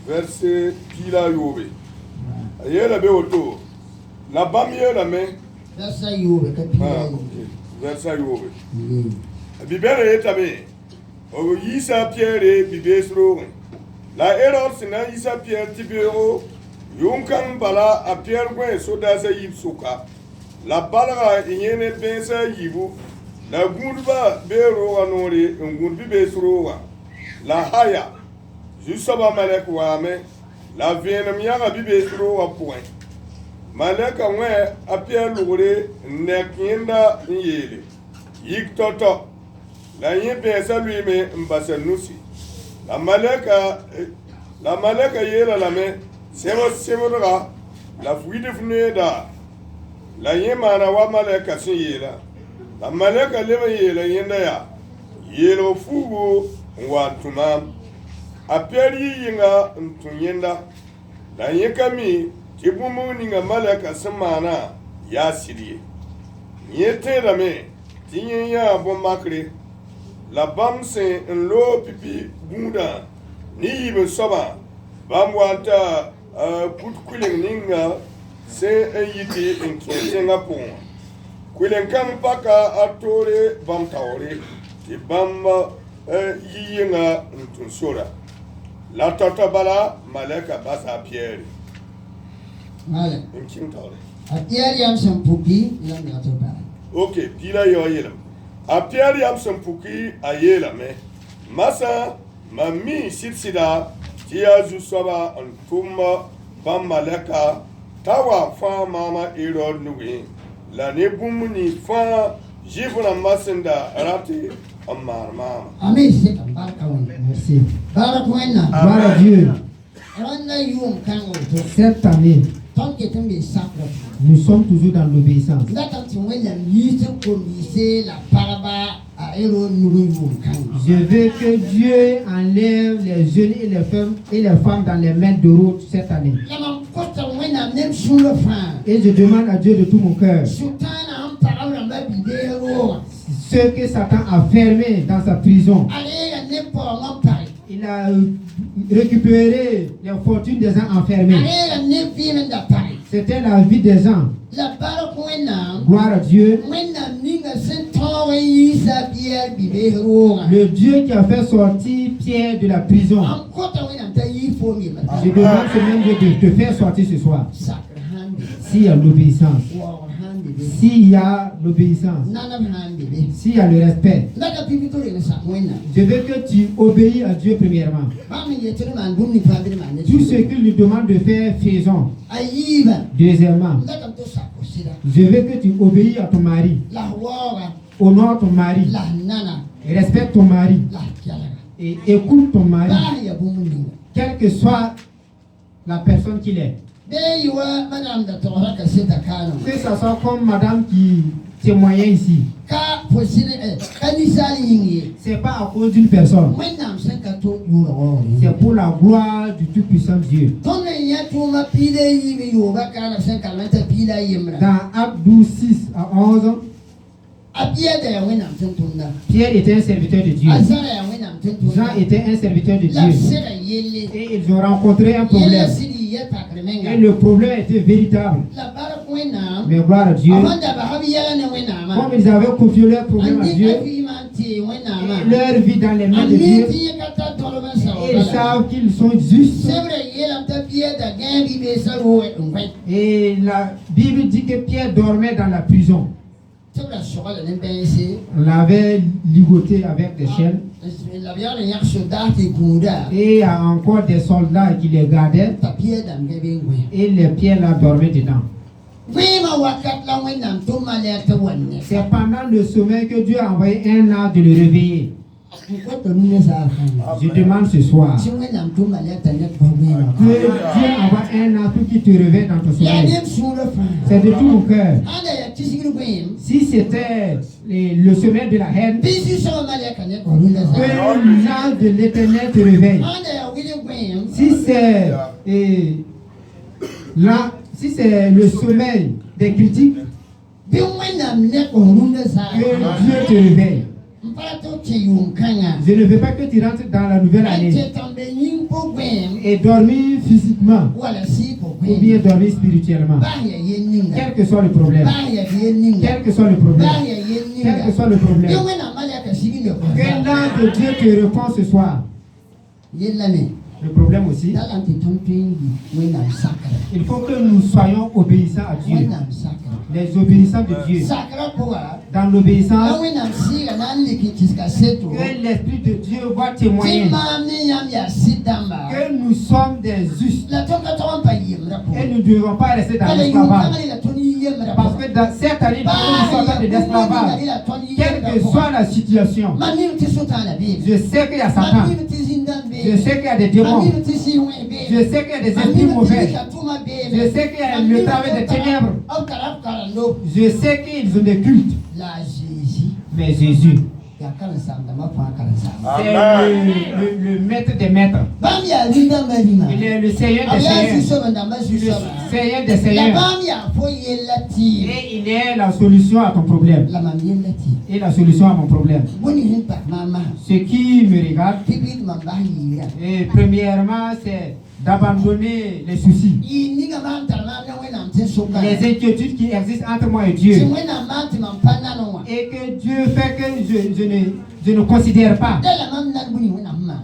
verset pila yobe. Ayela be auto. La bamie la main. Verset yobe kapila. Verset yobe. Bibere etabe. O yisa Pierre bibesro. La erreur sina yisa Pierre tibero. Yunkan bala a Pierre gwen soda sa yipsuka. La balaga inyene bensa yibu. La gundba bero anori ngundbi besro. La haya. Jusaba malek wame. La vienam yaga bibesro wa point. Maleka mwe a Pierre lugre nekinda nyele. Yik toto. La yin pensa lui me mbasa nusi. La maleka yela la me semodra la fuide funeda. La yin mana wa maleka sin yela. La maleka lema yela yenda ya. Yelo fugu wa tunam. Aperi yinga ntunyenda. La yin kami tibumu ninga maleka semana ya siri. Yete la me tinyen ya bon makre. La bam se en lo pipi bunda ni yibe soba bam wanta kut kulen ninga se yiti en kenga pon kulen kam paka atore bam tawre ti bam yinga ntun sora la tata bala malaka basa Pierre mala en king tawre a Pierre yam sampuki yam ya to ba okay pila yo yelam a Pierre yam sampuki a yela me masa mami sitsida tia zu soba antuma bam malaka tawa fa mama iro nugi la ne bumuni fa jivuna masinda rati amar mama amen c'est baraka won merci baraka wonna gloire à Dieu randa yum kango Cette année, tant que tombe sacre nous sommes toujours dans l'obéissance. Je veux que Dieu enlève les jeunes et les femmes dans les mains de route cette année. Et je demande à Dieu de tout mon cœur, ceux que Satan a fermés dans sa prison, il a récupéré les fortunes des gens enfermés. C'était la vie des gens. Gloire à Dieu. Le Dieu qui a fait sortir Pierre de la prison. Je demande ce même Dieu de te faire sortir ce soir. S'il y a l'obéissance. S'il y a l'obéissance. S'il y a le respect. Je veux que tu obéis à Dieu premièrement. Tout ce qu'il nous demande de faire, faisons. Deuxièmement, je veux que tu obéis à ton mari. Honore ton mari. Respecte ton mari. Et écoute ton mari. Quelle que soit la personne qu'il est. Que ça soit comme madame qui témoignait ici. C'est pas à cause d'une personne. C'est pour la gloire du Tout-Puissant Dieu. Dans Actes 12, 6 à 11, Pierre était un serviteur de Dieu. Jean était un serviteur de Dieu. Et ils ont rencontré un problème. Et le problème était véritable. Mais gloire à Dieu. Comme ils avaient confié leur problème à Dieu, et leur vie dans les mains de Dieu, et ils savent qu'ils sont justes. Et la Bible dit que Pierre dormait dans la prison. On l'avait ligoté avec des chaînes. Et il y a encore des soldats qui les gardaient. Et les pierres là dormaient dedans. C'est pendant le sommeil que Dieu a envoyé un ange de le réveiller. Je demande ce soir que Dieu envoie un ange pour qu'il te réveille dans ton sommeil. C'est de tout mon cœur. Si c'était le sommeil de la haine, que l'ange de l'Éternel te réveille. Si c'est le sommeil des critiques, que Dieu te réveille. Je ne veux pas que tu rentres dans la nouvelle année et dormir physiquement ou bien dormir spirituellement. Quel que soit le problème. Quel que soit le problème. Quel que soit le problème. Que l'ange de Dieu te répond ce soir. Le problème aussi, il faut que nous soyons obéissants à Dieu. Les obéissants de Dieu. Dans l'obéissance, que l'Esprit de Dieu va témoigner que nous sommes des justes. Et nous ne devons pas rester dans l'esclavage. Parce que dans cette année, nous sommes dans l'esclavage. Quelle que soit la situation, je sais qu'il y a Satan. Je sais qu'il y a des démons. Je sais qu'il y a des esprits mauvais. Je sais qu'il y a le travail des ténèbres. Je sais qu'ils ont des cultes. Mais Jésus, c'est le maître des maîtres. Il est le Seigneur des Seigneurs. Le Seigneur des Seigneurs. Et il est la solution à ton problème. Et la solution à mon problème. Ce qui me regarde, et premièrement, c'est d'abandonner les soucis, les inquiétudes qui existent entre moi et Dieu, et que Dieu fait que je ne considère pas.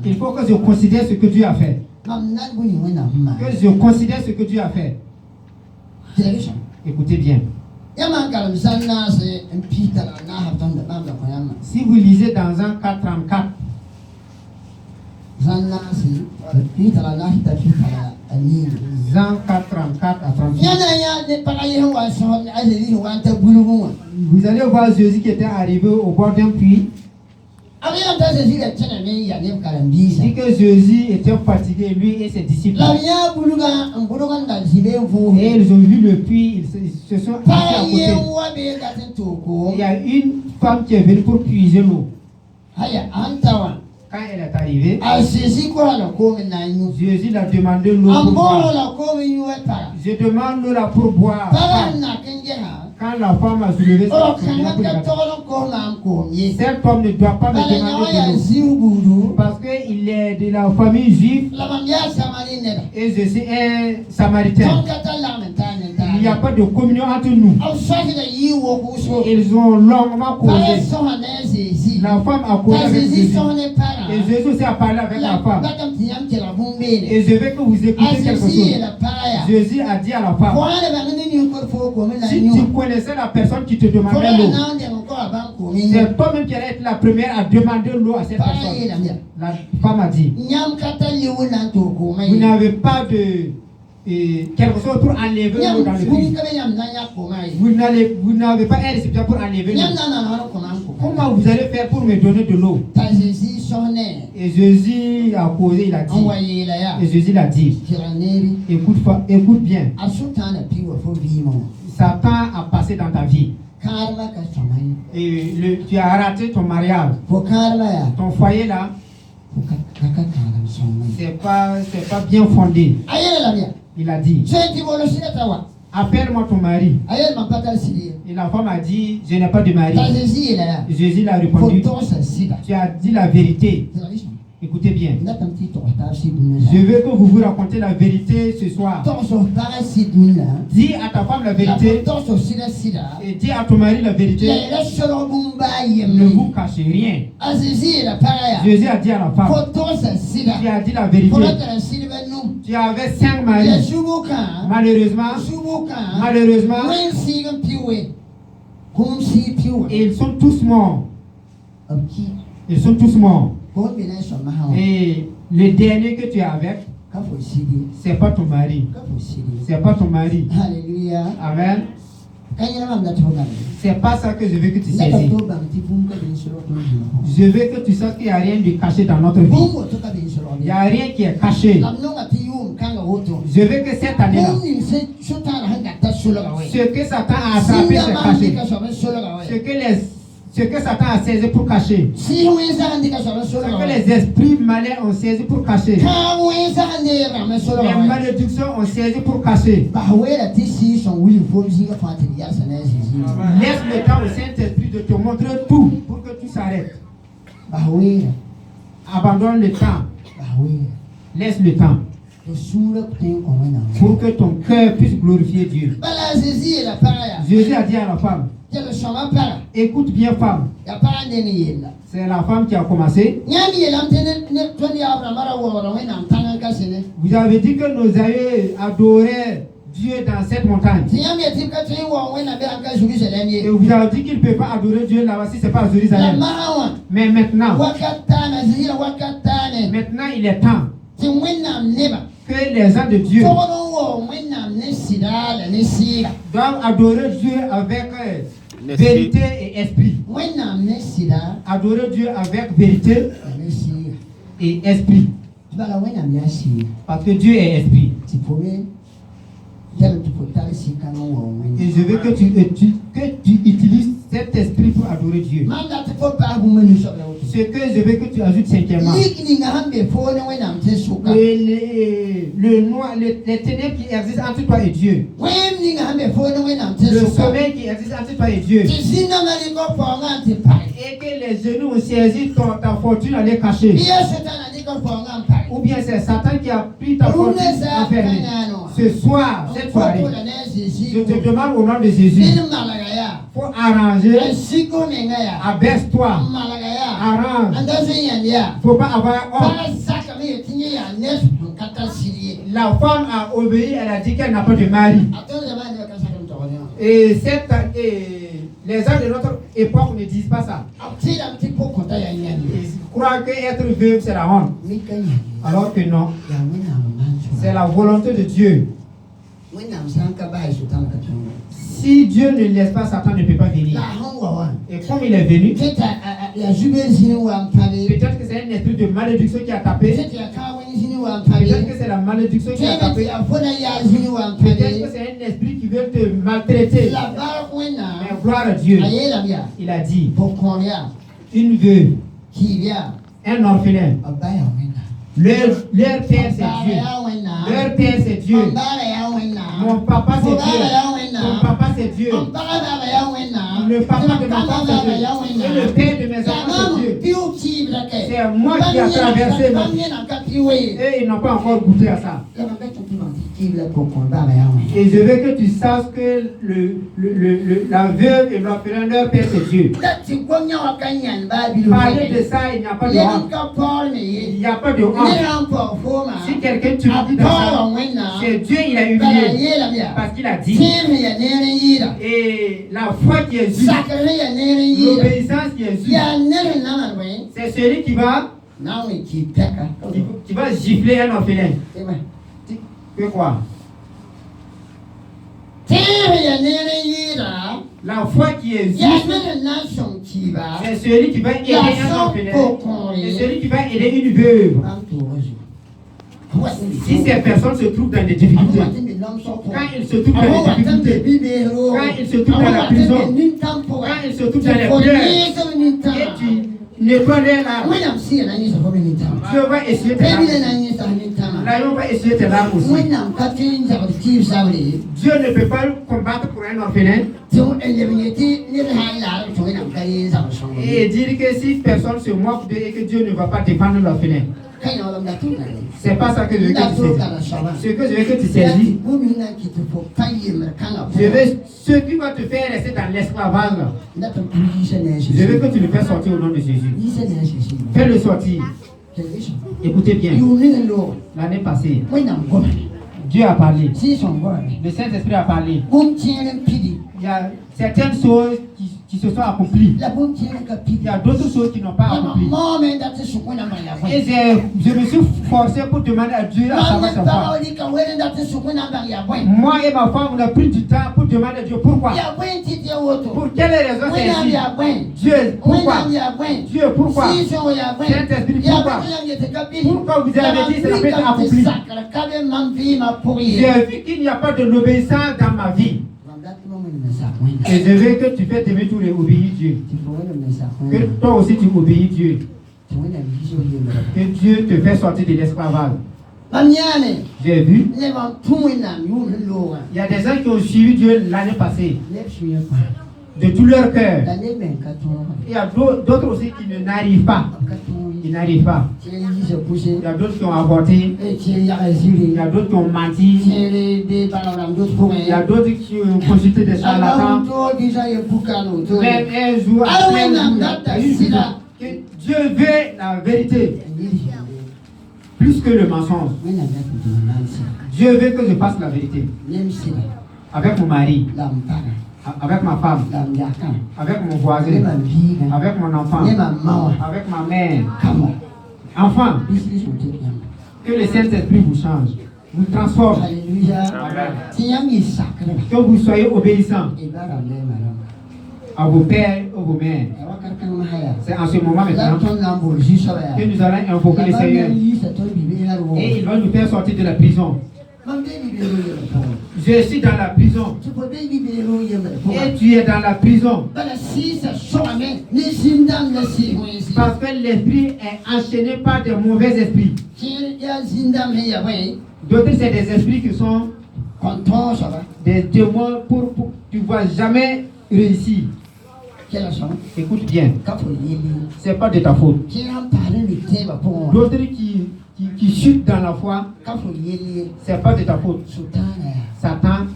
Il faut que je considère ce que Dieu a fait. Que je considère ce que Dieu a fait. Écoutez bien. Si vous lisez dans Jean 4:34, Jean 4:34 à 38. Vous allez voir Jésus qui était arrivé au bord d'un puits. Dit que Jésus était fatigué, lui et ses disciples. Et ils ont vu le puits, ils se sont assis à côté. Il y a une femme qui est venue pour puiser l'eau. Quand elle est arrivée, Jésus l'a demandé l'eau pour boire. Je demande l'eau là pour boire. Quand la femme a soulevé sa cet homme ne doit pas me demander de l'eau. Parce qu'il est de la famille juive et je suis un samaritain. Il n'y a pas de communion entre nous. Ils ont longuement causé. La femme a causé avec Jésus. Et Jésus aussi a parlé avec la femme. Et je veux que vous écoutez quelque chose. Jésus a dit à la femme, si tu connaissais la personne qui te demandait l'eau, c'est toi-même qui allais être la première à demander l'eau à cette personne. La femme a dit, vous n'avez pas de quelque chose pour enlever l'eau dans le puits. Vous n'avez pas un récipient pour enlever l'eau. Comment vous allez faire pour me donner de l'eau? Et Jésus a causé, il a dit. Et Jésus l'a dit. Écoute bien. Satan a passé dans ta vie. Et tu as raté ton mariage. Ton foyer là, c'est pas bien fondé. Il a dit, appelle-moi ton mari. Et la femme a dit, je n'ai pas de mari. Jésus l'a répondu, tu as dit la vérité. Écoutez bien. Je veux que vous vous racontiez la vérité ce soir. Dis à ta femme la vérité. Et dis à ton mari la vérité. Ne vous cachez rien. Jésus a dit à la femme, tu as dit la vérité. Tu avais 5 maris. Malheureusement, ils sont tous morts. Ils sont tous morts. Et le dernier que tu es avec, c'est pas ton mari. C'est pas ton mari. Alléluia. Amen. C'est pas ça que je veux que tu saisisses. Je veux que tu saches qu'il n'y a rien de caché dans notre vie. Il n'y a rien qui est caché. Je veux que cette année-là, ce que Satan a attrapé, c'est caché. Ce que Satan a saisi pour cacher. Ce que les esprits malins ont saisi pour cacher. Les malédictions ont saisi pour cacher. Laisse le temps au Saint-Esprit de te montrer tout pour que tu s'arrêtes. Abandonne le temps. Laisse le temps pour que ton cœur puisse glorifier Dieu. Jésus a dit à la femme, écoute bien femme. C'est la femme qui a commencé. Vous avez dit que nos aïeux adoraient Dieu dans cette montagne. Et vous avez dit qu'ils ne peuvent pas adorer Dieu là-bas si ce n'est pas à Jérusalem. Mais maintenant, il est temps que les gens de Dieu doivent adorer Dieu avec vérité et esprit. Adorer Dieu avec vérité et esprit. Parce que Dieu est esprit. Et je veux que tu utilises cet esprit pour adorer Dieu. Ce que je veux que tu ajoutes cinquièmement. Les ténèbres qui existent entre toi et Dieu. Le sommeil qui existe entre toi et Dieu. Et que les genoux ont saisi ta fortune à les cacher. Ou bien c'est Satan qui a pris ta fortune enfermée. Ce soir, cette soirée, je te demande au nom de Jésus, il faut arranger, abaisse-toi, arrange. Il ne faut pas avoir honte. La femme a obéi, elle a dit qu'elle n'a pas de mari. Et les gens de notre époque ne disent pas ça. Ils croient qu'être veuve c'est la honte. Alors que non. C'est la volonté de Dieu. Si Dieu ne laisse pas, Satan ne peut pas venir. Et comme il est venu, peut-être que c'est un esprit de malédiction qui a tapé. Peut-être que c'est la malédiction qui a tapé. Peut-être que c'est un esprit qui veut te maltraiter. Mais gloire à Dieu. Il a dit, une veuve, un orphelin, leur père c'est Dieu. Leur père c'est Dieu. Mon papa c'est Dieu. Mon papa c'est Dieu. Le papa de ma femme c'est Dieu. Et le père de mes enfants c'est Dieu. C'est moi qui ai traversé ma vie. Et ils n'ont pas encore goûté à ça. Et je veux que tu saches que la veuve et l'orphelin, leur père c'est Dieu. Parler de ça, il n'y a pas de honte. Il n'y a pas de honte. Si quelqu'un te dit de ça, c'est Dieu, il a humilié. Parce qu'il a dit. Et la foi qui est juste, l'obéissance qui est juste, c'est celui qui va gifler un orphelin. Que quoi? La foi qui est juste, c'est celui qui va aider un orphelin. C'est celui qui va aider une veuve. Si ces personnes se trouvent dans des difficultés, quand ils se trouvent dans des difficultés, quand ils se trouvent dans la prison, quand ils se trouvent dans les pleurs, et tu nettoies leurs larmes, Dieu va essuyer tes larmes. L'aïon va essuyer tes larmes aussi. Dieu ne peut pas combattre pour un orphelin et dire que si personne se moque d'eux et que Dieu ne va pas défendre l'orphelin. C'est pas ça que je veux que tu saisis. Ce que je veux que tu saisis, je veux ce qui va te faire rester dans l'esclavage. Je veux que tu le fasses sortir au nom de Jésus. Fais-le sortir. Écoutez bien. L'année passée, Dieu a parlé. Le Saint-Esprit a parlé. Il y a certaines choses qui se sont accomplies. Il y a d'autres choses qui n'ont pas accompli. Et je me suis forcé pour demander à Dieu à savoir sa foi. Moi et ma femme, on a pris du temps pour demander à Dieu pourquoi. Pour quelle raison c'est ainsi? Dieu, pourquoi? Dieu, pourquoi? Saint-Esprit, pourquoi? Pourquoi vous avez dit que ça n'a pas été accompli? J'ai vu qu'il n'y a pas de l'obéissance dans ma vie. Et je veux que tu fasses tes tours et obéir Dieu. Que toi aussi tu obéis Dieu. Que Dieu te fait sortir de l'esclavage. J'ai vu. Il y a des gens qui ont suivi Dieu l'année passée. De tout leur cœur. Il y a d'autres aussi qui n'arrivent pas. Ils n'arrivent pas. Il y a d'autres qui ont avorté. Il y a d'autres qui ont menti. Il y a d'autres qui ont consulté des charlatans. Même un jour, que Dieu veut la vérité plus que le mensonge. Dieu veut que je fasse la vérité. Avec mon mari, avec ma femme, avec mon voisin, avec mon enfant, avec ma mère. Enfant, que le Saint-Esprit vous change, vous transforme. Que vous soyez obéissants à vos pères et vos mères. C'est en ce moment maintenant que nous allons invoquer le Seigneur. Et il va nous faire sortir de la prison. Je suis dans la prison. Et tu es dans la prison. Parce que l'esprit est enchaîné par de mauvais esprits. D'autres, c'est des esprits qui sont des démons pour tu ne vas jamais réussir. Écoute bien. C'est pas de ta faute. D'autres qui chutent dans la foi, c'est pas de ta faute. Satan,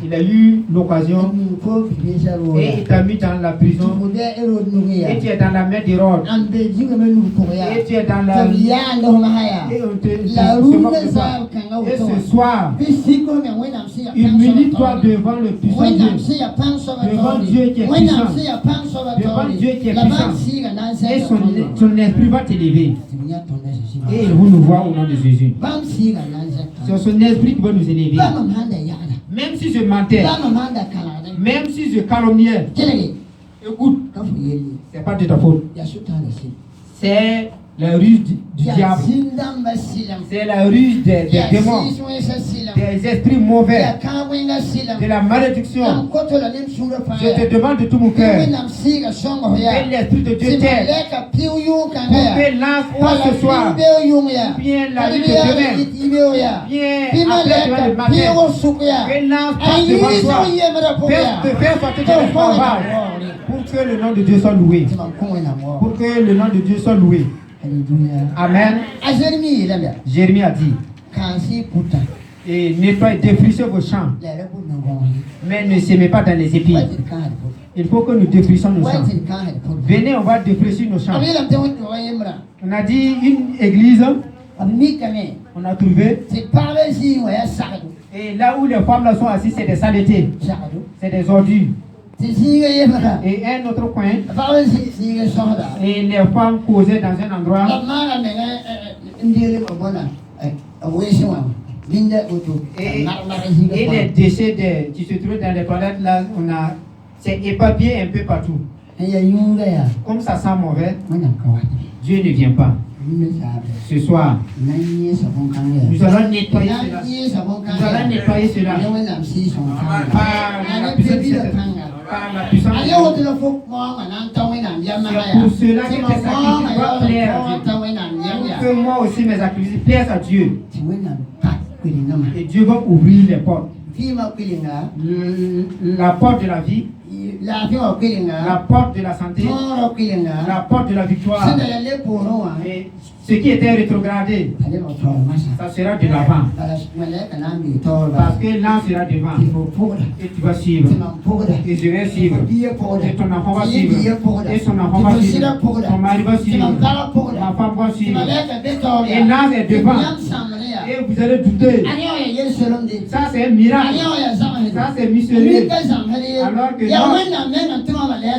il a eu l'occasion et il t'a mis dans la prison. Et tu es dans la main d'Hérode. Et tu es dans la et on te et ce soir, humilie-toi devant le puissant Dieu, devant Dieu qui est puissant, devant Dieu qui est puissant, et son esprit va t'élever. Et il va nous voir au nom de Jésus. C'est son esprit qui va nous élever. Même si je mentais, même si je calomniais, écoute, c'est pas de ta faute. C'est la ruse du diable. C'est la ruse des démons, des esprits mauvais, de la malédiction. Je te demande de tout mon cœur que l'Esprit de Dieu t'aide pour que l'ange ce soir, bien la nuit de demain, bien après demain le matin, que l'ange passe devant toi, te faire sortir de l'esclavage, pour que le nom de Dieu soit loué. Pour que le nom de Dieu soit loué. Amen. Jérémie a dit, et nettoyez, défrichez vos champs, mais ne semez pas dans les épis. Il faut que nous défrichons nos champs. Venez, on va défricher nos champs. On a dit une église, on a trouvé, et là où les femmes là sont assises, c'est des saletés, c'est des ordures. Et un autre coin, et les femmes causaient dans un endroit. Et les déchets qui se trouvent dans les toilettes là, c'est éparpillé un peu partout. Comme ça sent mauvais, Dieu ne vient pas. Ce soir, nous allons nettoyer cela. Nous allons nettoyer cela. Par la puissance de Dieu. C'est pour cela que tes sacrifices doivent plaire à Dieu. Pour que moi aussi mes sacrifices plaisent à Dieu. Et Dieu va ouvrir les portes. La porte de la vie, la porte de la santé, la porte de la victoire. Et ce qui était rétrogradé, ça sera de l'avant. Parce que l'an sera devant. Et tu vas suivre. Et je vais suivre. Et ton enfant va suivre. Et son enfant va suivre. Ton mari va suivre. Ma femme va suivre. Et l'an est devant. Et vous allez douter. Ça c'est un miracle. Ça c'est mystérieux. Alors que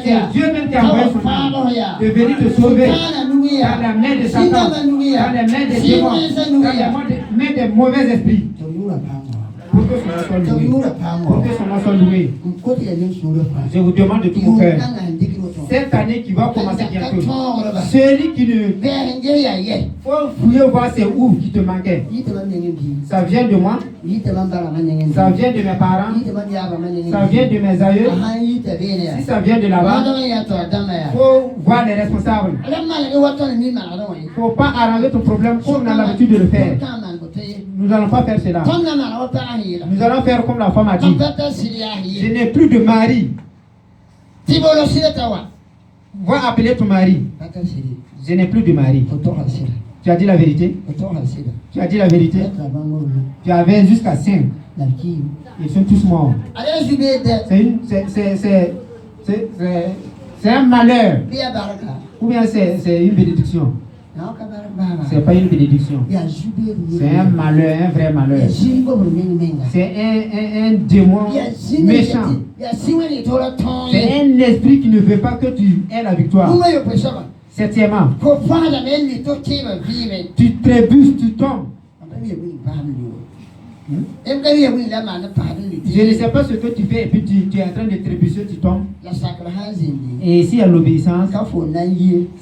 c'est Dieu même qui a envoyé son âme de venir te sauver dans la main de Satan, dans les mains des démons, dans les mains des mauvais esprits. Pour que son nom soit loué. Je vous demande de tout mon cœur. Cette année qui va commencer bientôt, celui qui ne faut fouiller voir c'est où qui te manquait. Ça vient de moi, ça vient de mes parents, ça vient de mes aïeux. Si ça vient de là-bas, il faut voir les responsables. Il ne faut pas arranger ton problème comme on a l'habitude de le faire. Nous n'allons pas faire cela. Nous allons faire comme la femme a dit. Je n'ai plus de mari. Va appeler ton mari. Je n'ai plus de mari. Tu as dit la vérité? Tu as dit la vérité? Tu avais jusqu'à 5. Ils sont tous morts. C'est un malheur. Ou bien c'est une bénédiction? C'est pas une bénédiction. C'est un malheur, un vrai malheur. C'est un démon méchant. C'est un esprit qui ne veut pas que tu aies la victoire. Septièmement, tu trébuches, tu tombes. Je ne sais pas ce que tu fais et puis tu es en train de trébucher, tu tombes. Et ici il y a l'obéissance,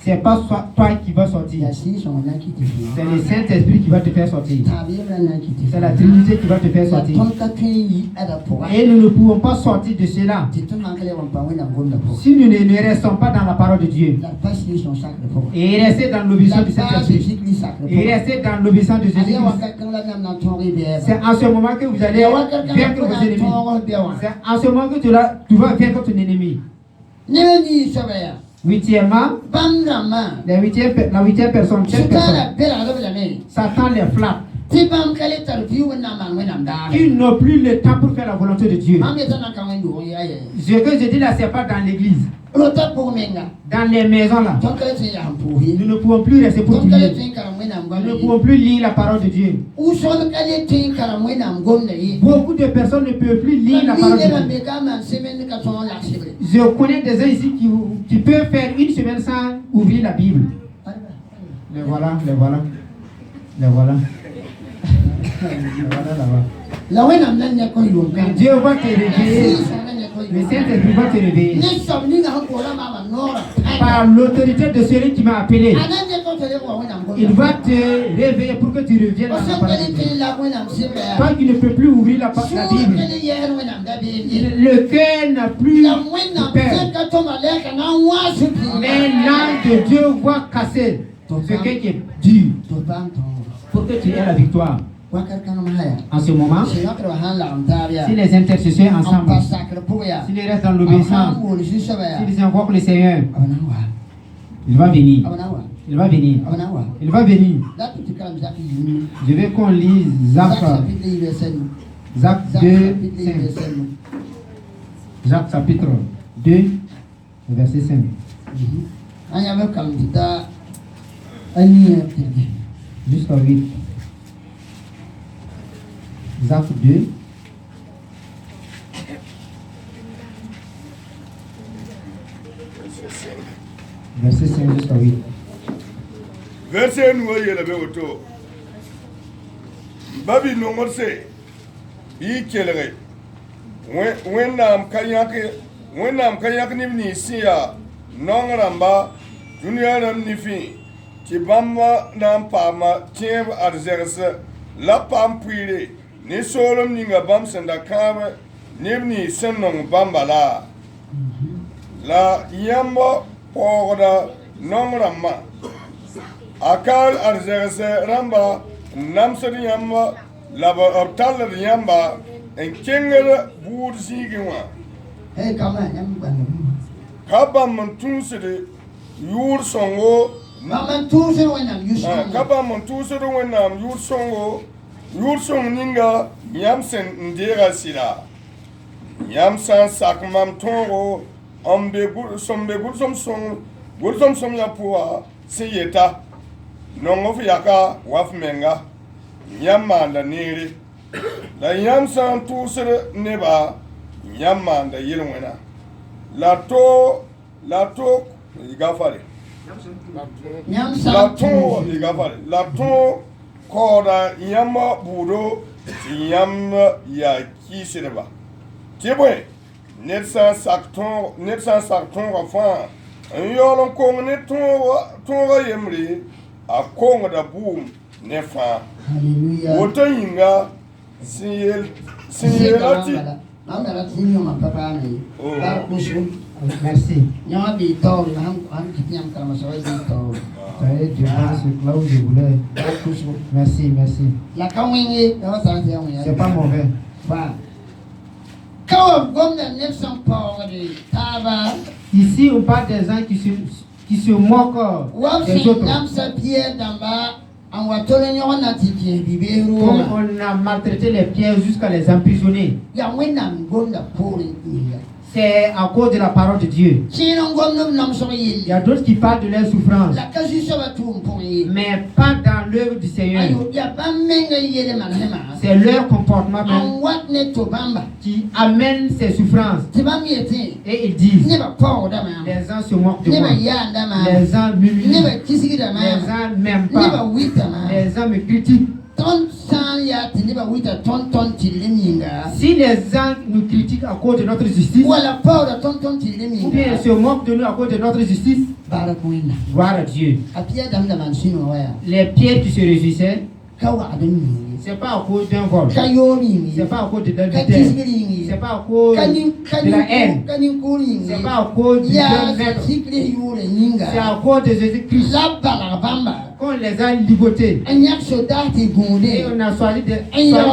c'est pas toi qui vas sortir. C'est le Saint-Esprit qui va te faire sortir. C'est la Trinité qui va te faire sortir. Et nous ne pouvons pas sortir de cela si nous ne restons pas dans la parole de Dieu. Et rester dans l'obéissance du Saint-Esprit. Et rester dans l'obéissance de Jésus-Christ. C'est en ce moment que vous allez vaincre vos ennemis. C'est en ce moment que tu vas vaincre ton ennemi. Huitièmement, la huitième personne, Satan les flatte. Qui n'ont plus le temps pour faire la volonté de Dieu. Ce que je dis là, c'est pas dans l'église. Dans les maisons là. Nous ne pouvons plus rester pour prier. Nous ne pouvons plus lire la parole de Dieu. Beaucoup de personnes ne peuvent plus lire la parole de Dieu. Je connais des gens ici qui peuvent faire une semaine sans ouvrir la Bible. Les voilà, les voilà. Les voilà. Dieu va te réveiller. Le Saint-Esprit va te réveiller. Par l'autorité de celui qui m'a appelé. Il va te réveiller pour que tu reviennes dans la parole de Dieu. Toi qui ne peux plus ouvrir la Bible. Le cœur n'a plus de peur. Mais l'âme de Dieu va casser ce qui est dur pour que tu aies la victoire. En ce moment, si les intercesseurs ensemble, s'ils restent dans l'obéissance, s'ils invoquent le Seigneur, il va venir. Il va venir. Il va venir. Je veux qu'on lise Jacques 2, 5. Jacques chapitre 2, verset 5. Jusqu'à 8. Jacques 2. Verset 5 jusqu'à 8. Verset nous y est le auto. Babi no morse. I kelere. Wenam kayak ni siya nongramba junior ni fi. Tibamba nam pama tieb arzerse la pam puire. Ni solom ninga bam senda kama nibni senong bambala la yamba pogda nongrama akal arzerse ramba namsari yamba laba optal yamba en kengere bour sigiwa hey kama yamba kabam mantunsede yur songo maman tunsede wenam yusongo kabam mantunsede wenam yur songo Yursung ninga yamsen ndera sira yamsan sakmam tongo ombe gulsom som ya puwa siyeta nongof yaka wafmenga yamanda niri la yamsan tusere neba yamanda yirwena la to igafare la to Koda yama buro yama ya kisirba. Tibwe netsa sakton rafa. Yolon kong netonga yemri a kong da boom nefa. Hallelujah. Woto yinga sinyelati. Merci. Nyama bi to ham kitnyam kala masawi bi to. Je pense que là où je voulais. Merci. C'est pas mauvais. Ici, on parle des gens qui se moquent des autres. Comme on a maltraité les pierres jusqu'à les emprisonner. C'est à cause de la parole de Dieu. Il y a d'autres qui parlent de leur souffrance, mais pas dans l'œuvre du Seigneur. C'est leur comportement même qui amène ces souffrances. Et ils disent, les gens se moquent de moi, les gens m'humilient, les gens m'aiment pas, les gens me critiquent. Si les gens nous critiquent à cause de notre justice, ou bien se moquent de nous à cause de notre justice, gloire à Dieu. Les pierres qui se réjouissaient, c'est pas à cause d'un vol, c'est pas à cause de l'adultère, c'est pas à cause de la haine, c'est pas à cause du bien-être, c'est à cause de Jésus-Christ qu'on les a ligotés. Et on a choisi de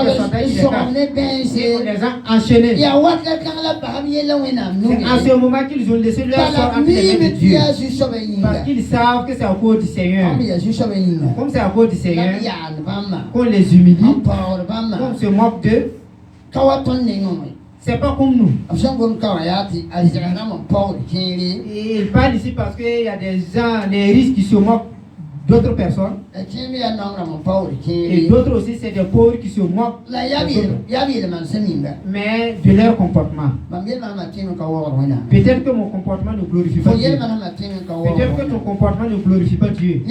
soldats qui les cachent. Et on les a enchaînés. C'est en ce moment qu'ils ont laissé leur sort entre les mains de Dieu. Parce qu'ils savent que c'est à cause du Seigneur. Comme c'est à cause du Seigneur qu'on les humilie, qu'on se moque d'eux. C'est pas comme nous. Et il parle ici parce qu'il y a des gens, des risques qui se moquent d'autres personnes. Et d'autres aussi, c'est des pauvres qui se moquent. Mais de leur comportement. Peut-être que mon comportement ne glorifie pas Dieu. Peut-être que ton comportement ne glorifie pas Dieu.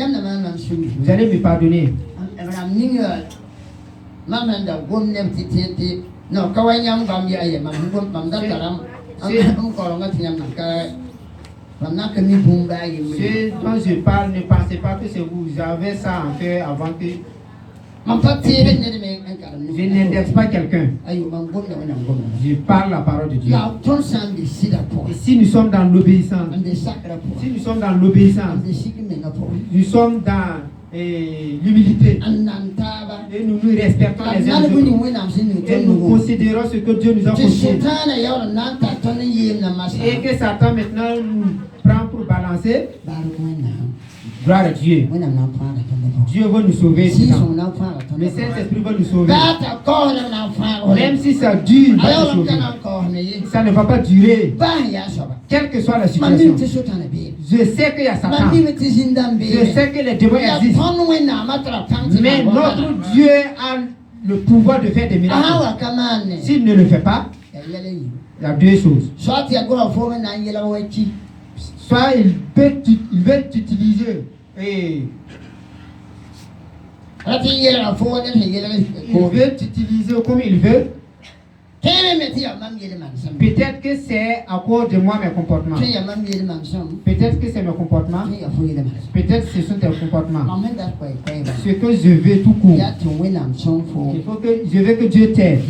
Vous allez me pardonner. Ce dont je parle, ne pensez pas que c'est vous. Vous avez ça en cœur avant que... Je n'indexe pas quelqu'un. Je parle la parole de Dieu. Et si nous sommes dans l'obéissance, nous sommes dans l'humilité, et nous nous respectons les uns les autres, et nous considérons ce que Dieu nous a confié, et que Satan maintenant nous prend pour balancer, gloire à Dieu. Dieu va nous sauver. Le Saint-Esprit va nous sauver. Même si ça dure, ça ne va pas durer. Quelle que soit la situation. Je sais qu'il y a Satan. Je sais que les démons existent. Mais notre Dieu a le pouvoir de faire des miracles. S'il ne le fait pas, il y a deux choses. Soit il veut t'utiliser et il veut t'utiliser comme il veut. Peut-être que c'est à cause de moi mes comportements. Peut-être que c'est mes comportements. Peut-être que ce sont tes comportements. Ce que je veux tout court. Je veux que Dieu t'aide.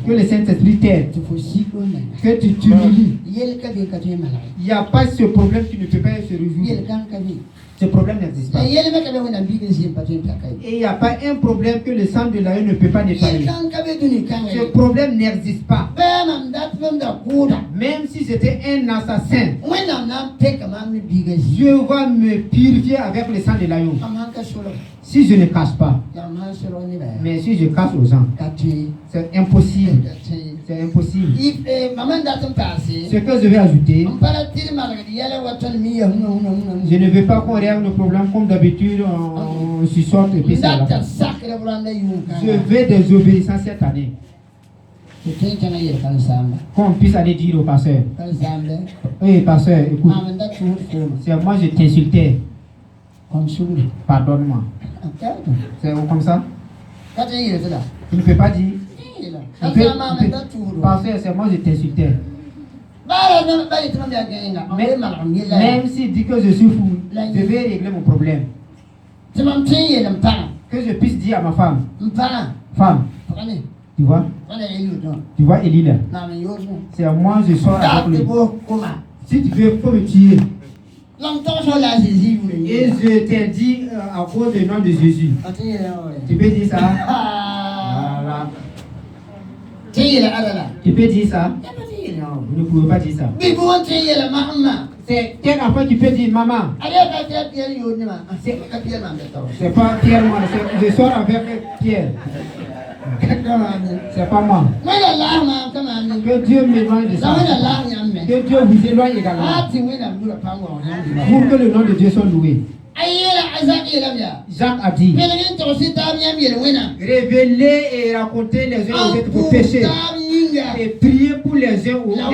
Que le Saint-Esprit t'aide. Que tu t'humilies. Il n'y a pas ce problème qui ne peut pas se résoudre. Ce problème n'existe pas. Et il n'y a pas un problème que le sang de l'agneau ne peut pas nettoyer. Ce problème n'existe pas. Même si j'étais un assassin, Dieu va me purifier avec le sang de l'agneau. Si je ne cache pas, mais si je cache aux gens, c'est impossible. C'est impossible. Ce que je vais ajouter, je ne veux pas qu'on règle le problème comme d'habitude, on chuchote et puis c'est là. Je veux des obéissances cette année. Qu'on puisse aller dire au pasteur, oui pasteur, écoute, c'est moi je t'insultais, pardonne-moi. C'est comme ça? Tu ne peux pas dire. Pasteur, c'est moi je t'insultais. Même s'il dit que je suis fou, je vais régler mon problème. Que je puisse dire à ma femme, femme, tu vois? Tu vois Élie là? C'est à moi je sors avec lui. Si tu veux, il faut me tuer. Et je t'ai dit à cause du nom de Jésus. Tu peux dire ça? Voilà. Tu peux dire ça? Vous ne pouvez pas dire ça. C'est quel enfant qui peut dire maman? C'est pas Pierre, moi, je sors avec Pierre. C'est pas moi. Que Dieu m'éloigne de ça. Que Dieu vous éloigne également. Pour que le nom de Dieu soit loué. Jacques a dit, révéler et raconter les uns aux autres vos péchés et prier pour les uns aux autres.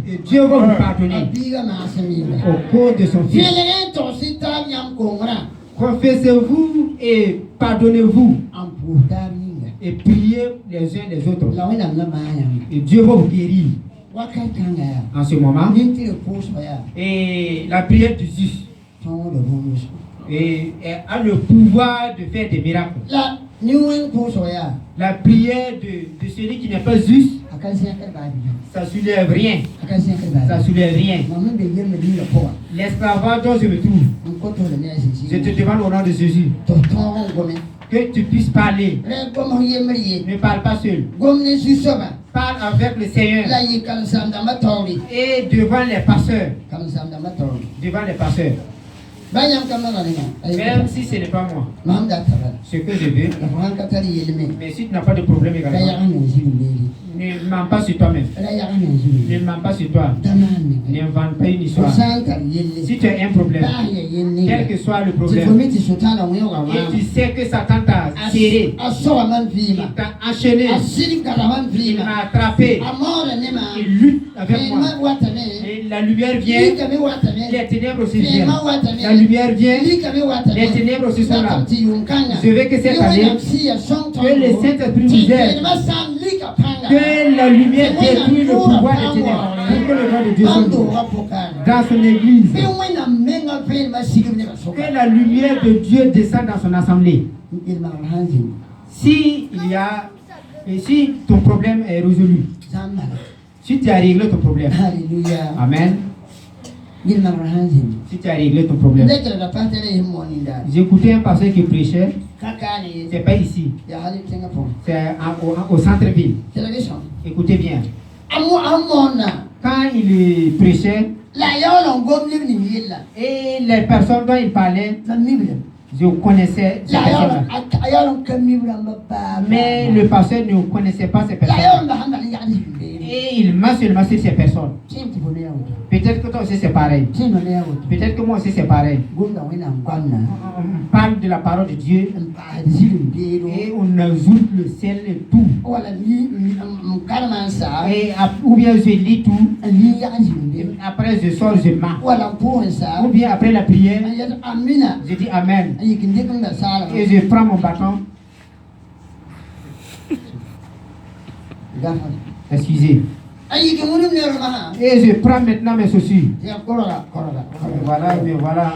Et Dieu va vous pardonner au cours de son Fils. Confessez-vous et pardonnez-vous et priez les uns les autres. Et Dieu va vous guérir en ce moment. Et la prière du juste et a le pouvoir de faire des miracles. La prière de celui qui n'est pas juste, ça soulève rien. Ça soulève rien. L'esclavage dont je me trouve, je te demande au nom de Jésus que tu puisses parler. Ne parle pas seul. Parle avec le Seigneur et devant les pasteurs. Devant les pasteurs. Même si ce n'est pas moi, ce que je veux, mais si tu n'as pas de problème également, ne mens pas sur toi-même. Ne mens pas sur toi. N'invente pas une histoire. Si tu as un problème, quel que soit le problème, et tu sais que Satan t'a serré, il t'a enchaîné, il m'a attrapé, il lutte avec moi. Et la lumière vient, les ténèbres aussi viennent. La lumière vient, les ténèbres aussi sont là. Je veux que cette année, que le Saint-Esprit nous aide, que la lumière détruit le pouvoir des ténèbres, pour que le nom de Dieu soit dans son église, que la lumière de Dieu descende dans son assemblée. Si il y a, et si ton problème est résolu, si tu as réglé ton problème, amen. Si tu as réglé ton problème. J'écoutais un pasteur qui prêchait. C'est pas ici. C'est au centre-ville. Écoutez bien. Quand il prêchait, et les personnes dont il parlait, je connaissais ces personnes-là. Mais le pasteur ne connaissait pas ces personnes. Et il m'a seulement sur ces personnes. Peut-être que toi aussi c'est pareil. Peut-être que moi aussi c'est pareil. On parle de la parole de Dieu et on ajoute le sel et tout. Et, ou bien je lis tout. Et après je sors, je mens. Ou bien après la prière, je dis Amen. Et je prends mon bâton. Excusez. Et je prends maintenant mes chaussures. Voilà, mais voilà.